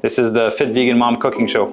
This is the Fit Vegan Mom Cooking Show.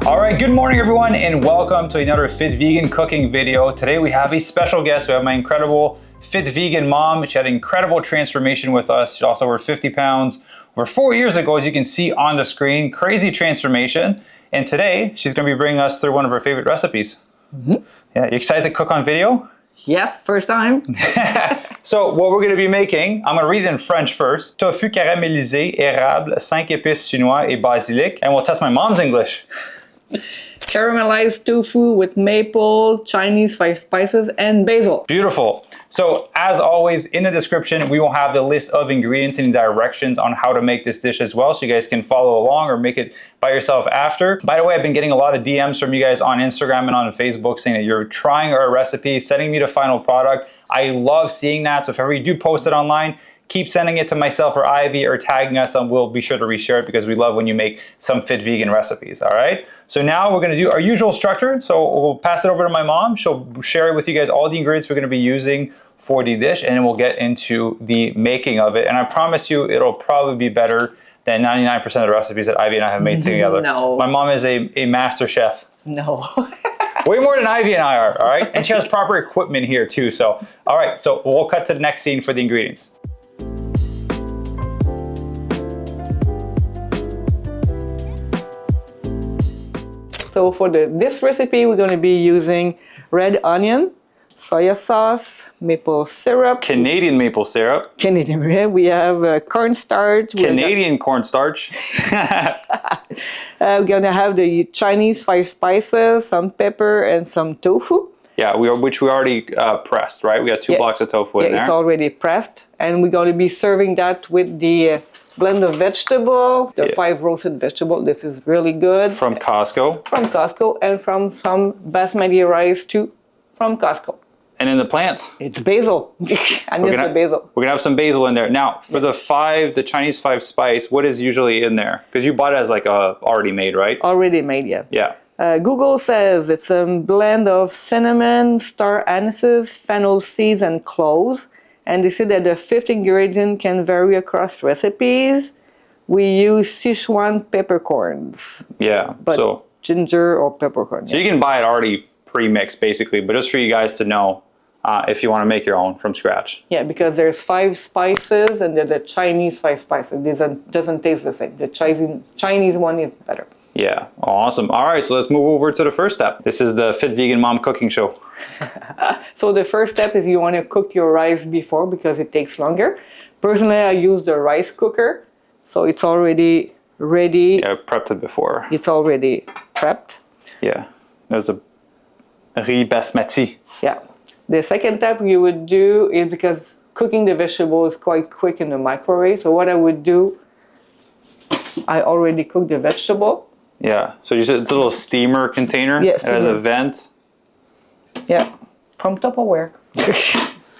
All right, good morning everyone and welcome to another Fit Vegan cooking video. Today we have a special guest. We have my incredible Fit Vegan mom. She had an incredible transformation with us. She lost over 50 pounds over 4 years ago, as you can see on the screen. Crazy transformation. And today she's gonna be bringing us through one of her favorite recipes. Mm-hmm. Yeah, you excited to cook on video? Yes, first time. So what we're going to be making, I'm going to read it in French first. Tofu caramélisé, érable, 5 épices chinois et basilic. And we'll test my mom's English. Caramelized tofu with maple, Chinese 5 spices, and basil. Beautiful. So as always, in the description, we will have the list of ingredients and directions on how to make this dish as well, so you guys can follow along or make it by yourself after. By the way, I've been getting a lot of DMs from you guys on Instagram and on Facebook saying that you're trying our recipe, sending me the final product. I love seeing that. So if ever you do post it online, keep sending it to myself or Ivy or tagging us, and we'll be sure to reshare it because we love when you make some fit vegan recipes, all right? So now we're gonna do our usual structure. So we'll pass it over to my mom. She'll share with you guys all the ingredients we're gonna be using for the dish, and then we'll get into the making of it. And I promise you, it'll probably be better than 99% of the recipes that Ivy and I have made together. No. My mom is a master chef. No. Way more than Ivy and I are, all right? And she has proper equipment here too. So, all right, so we'll cut to the next scene for the ingredients. So for this recipe, we're going to be using red onion, soy sauce, maple syrup. Canadian maple syrup. Canadian. We have cornstarch. Canadian cornstarch. We're going to have the Chinese 5 spices, some pepper, and some tofu. Yeah, which we already pressed, right? We got 2 blocks of tofu in there. It's already pressed. And we're going to be serving that with the blend of vegetable, the 5 roasted vegetable. This is really good. From Costco. From Costco, and from some Basmati rice too, from Costco. And in the plant, it's basil. And it's the basil. We're gonna have some basil in there. Now, for the Chinese 5 spice, what is usually in there? Because you bought it as like already made, right? Already made, yeah. Yeah. Google says it's a blend of cinnamon, star anise, fennel seeds, and cloves. And they say that the 5th ingredient can vary across recipes. We use Sichuan peppercorns. Yeah. But so ginger or peppercorn. So you can buy it already pre-mixed, basically, but just for you guys to know if you want to make your own from scratch. Yeah, because there's 5 spices and the Chinese 5 spices. It doesn't taste the same. The Chinese one is better. Yeah, awesome. All right, so let's move over to the first step. This is the Fit Vegan Mom Cooking Show. So the first step is you want to cook your rice before because it takes longer. Personally, I use the rice cooker, so it's already ready. Yeah, I prepped it before. It's already prepped. Yeah, there's a riz basmati. Yeah. The second step you would do is, because cooking the vegetable is quite quick in the microwave, so what I would do, I already cooked the vegetable. Yeah, so you said it's a little steamer container. Yes. It has a vent. Yeah, from Tupperware.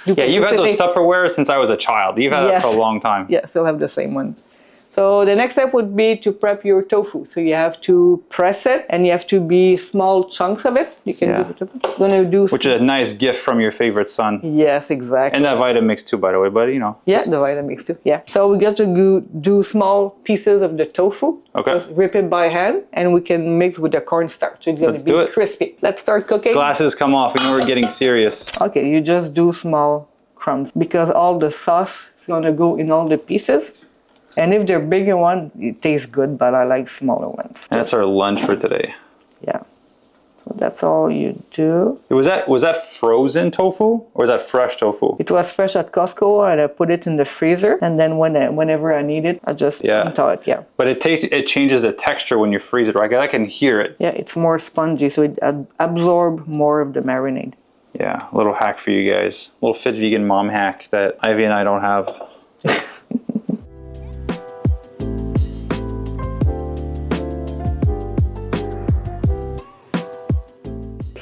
Yeah, you've had those Tupperware since I was a child. You've had that for a long time. Yeah, still have the same one. So the next step would be to prep your tofu. So you have to press it, and you have to be small chunks of it. You can which is a nice gift from your favorite son. Yes, exactly. And that Vitamix too, by the way, but you know. Yeah, the Vitamix too. Yeah. So we got to do small pieces of the tofu. Okay. Just rip it by hand, and we can mix with the cornstarch. It's going to be crispy. Let's start cooking. Glasses come off. You know we're getting serious. Okay, you just do small crumbs because all the sauce is going to go in all the pieces. And if they're bigger ones, it tastes good, but I like smaller ones. And that's our lunch for today. Yeah. So that's all you do. Was that frozen tofu or was that fresh tofu? It was fresh at Costco, and I put it in the freezer. And then whenever I need it, I just thaw it. Yeah. But it changes the texture when you freeze it, right? I can hear it. Yeah, it's more spongy, so it absorbs more of the marinade. Yeah, a little hack for you guys. A little Fit Vegan Mom hack that Ivy and I don't have.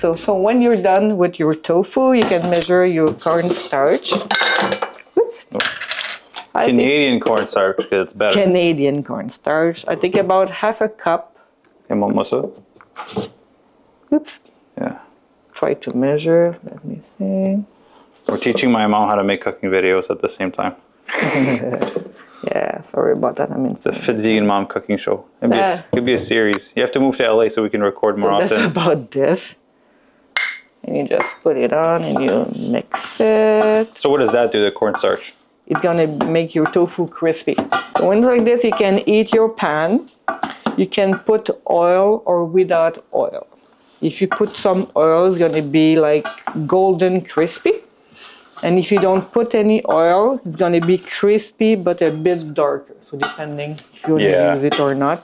So when you're done with your tofu, you can measure your cornstarch. Oops. Canadian cornstarch, because it's better. Canadian cornstarch. I think about half a cup. Oops. Oops. Yeah. try to measure. Let me see. We're teaching my mom how to make cooking videos at the same time. Yeah, sorry about that. I mean, It's a Fit Vegan Mom cooking show. It could be a series. You have to move to LA so we can record more that's often. about this. And you just put it on and you mix it. So what does that do, the cornstarch? It's gonna make your tofu crispy. So when it's like this, you can eat your pan. You can put oil or without oil. If you put some oil, it's gonna be like golden crispy. And if you don't put any oil, it's gonna be crispy but a bit darker. So depending if you wanna use it or not.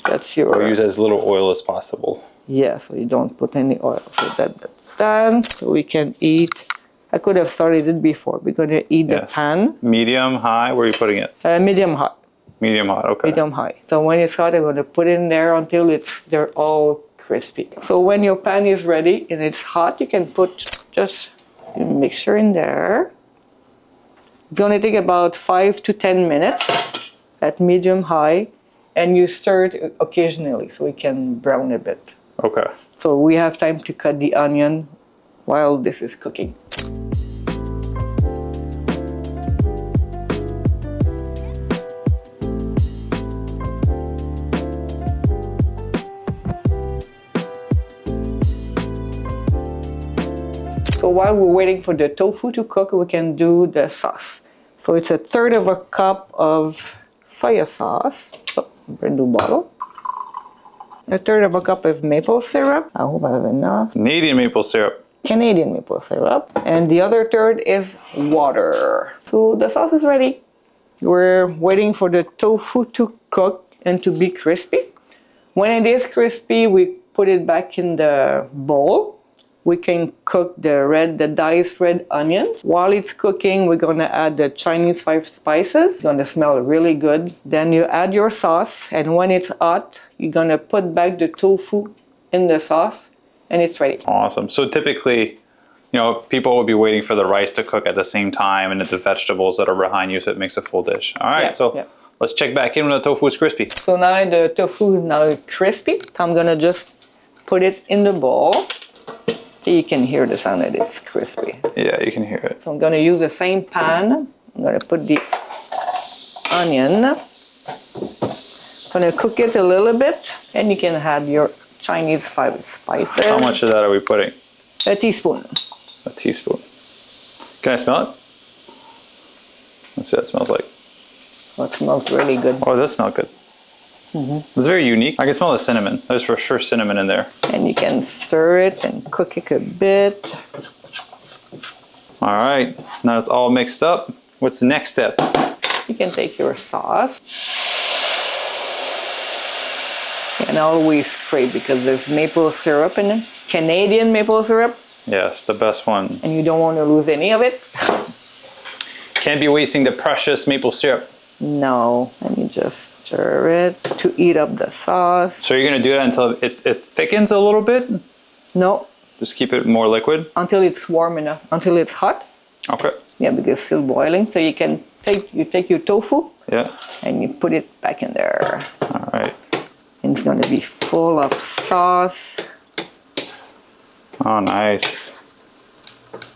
That's your... Or use as little oil as possible. Yeah, so you don't put any oil. So that's done. So we can eat. I could have started it before. We're gonna eat the pan. Medium, high, where are you putting it? Medium hot. Medium hot, okay. Medium high. So when it's hot, I'm gonna put it in there until they're all crispy. So when your pan is ready and it's hot, you can put just a mixture in there. It's gonna take about 5 to 10 minutes at medium high, and you stir it occasionally so it can brown a bit. Okay. So we have time to cut the onion while this is cooking. So while we're waiting for the tofu to cook, we can do the sauce. So it's 1/3 of a cup of soya sauce. Oh, brand new bottle. 1/3 of a cup of maple syrup. I hope I have enough. Canadian maple syrup. Canadian maple syrup. And the other 1/3 is water. So the sauce is ready. We're waiting for the tofu to cook and to be crispy. When it is crispy, we put it back in the bowl. We can cook the diced red onions. While it's cooking, we're gonna add the Chinese 5 spices. It's gonna smell really good. Then you add your sauce, and when it's hot, you're gonna put back the tofu in the sauce, and it's ready. Awesome. So typically, people will be waiting for the rice to cook at the same time and the vegetables that are behind you, so it makes a full dish. All right, let's check back in when the tofu is crispy. So now the tofu is now crispy. So I'm gonna just put it in the bowl. You can hear the sound that it's crispy. Yeah, you can hear it. So I'm gonna use the same pan. I'm gonna put the onion. I'm gonna cook it a little bit, and you can add your Chinese 5 spices. How much of that are we putting? A teaspoon. A teaspoon. Can I smell it? Let's see what it smells like. Oh, it smells really good. Oh, it does smell good. It's very unique. I can smell the cinnamon. There's for sure cinnamon in there. And you can stir it and cook it a bit. All right, now it's all mixed up. What's the next step? You can take your sauce. And always scrape because there's maple syrup in it. Canadian maple syrup. Yes, the best one. And you don't want to lose any of it. Can't be wasting the precious maple syrup. No, and you just stir it to eat up the sauce. So you're gonna do that until it thickens a little bit? No. Just keep it more liquid? Until it's warm enough, until it's hot. Okay. Yeah, because it's still boiling. So you can take your tofu. Yeah. And you put it back in there. All right. And it's gonna be full of sauce. Oh, nice.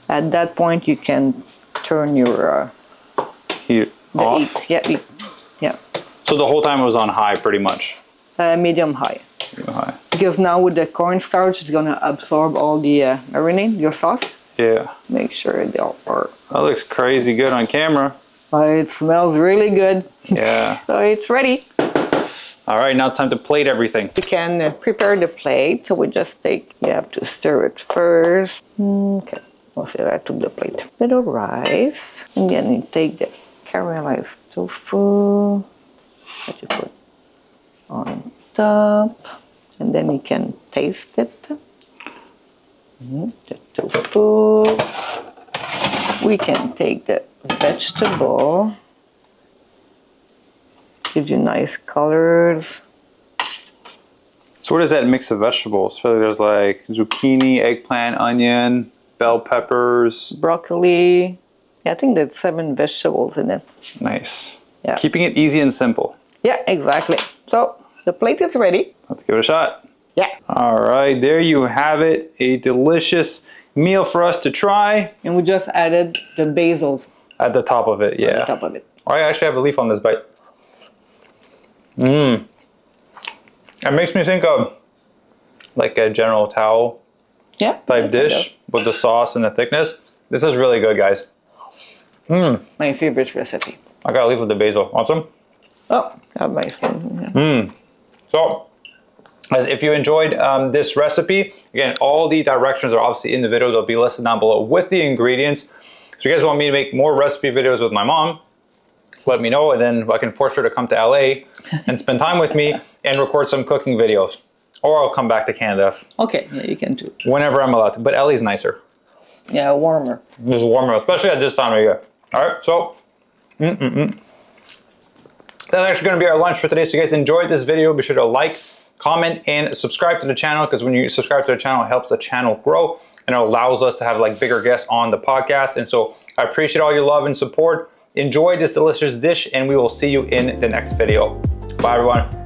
At that point, you can turn your Heat off? Yeah. So the whole time it was on high pretty much? Medium high. Medium high. Because now with the cornstarch, it's gonna absorb all the marinade, your sauce. Yeah. Make sure they all are. That looks crazy good on camera. It smells really good. Yeah. So it's ready. All right, now it's time to plate everything. We can prepare the plate. So we just you have to stir it first. Okay. I'll say I took the plate. Little rice. And then you take the caramelized tofu that you put on top. And then you can taste it. The tofu. We can take the vegetable. Gives you nice colors. So what is that mix of vegetables? So there's like zucchini, eggplant, onion, bell peppers. Broccoli. Yeah, I think there's 7 vegetables in it. Nice. Yeah. Keeping it easy and simple. Yeah, exactly. So the plate is ready. Let's give it a shot. Yeah. All right, there you have it. A delicious meal for us to try. And we just added the basil At the top of it, yeah. on the top of it. I actually have a leaf on this bite. Mmm. It makes me think of like a General Tao Yeah. type dish with the sauce and the thickness. This is really good, guys. Mmm. My favorite recipe. I gotta leave with the basil. Want some? Oh, I have my skin. So, as if you enjoyed this recipe, again, all the directions are obviously in the video. They'll be listed down below with the ingredients. So you guys want me to make more recipe videos with my mom, let me know, and then I can force her to come to LA and spend time with me and record some cooking videos. Or I'll come back to Canada. Okay, yeah, you can too. Whenever I'm allowed to. But LA's nicer. Yeah, warmer. It's warmer, especially at this time of year. All right, so that's actually going to be our lunch for today. So you guys enjoyed this video, be sure to like, comment, and subscribe to the channel, because when you subscribe to the channel, it helps the channel grow and it allows us to have like bigger guests on the podcast. And so I appreciate all your love and support. Enjoy this delicious dish, and we will see you in the next video. Bye, everyone.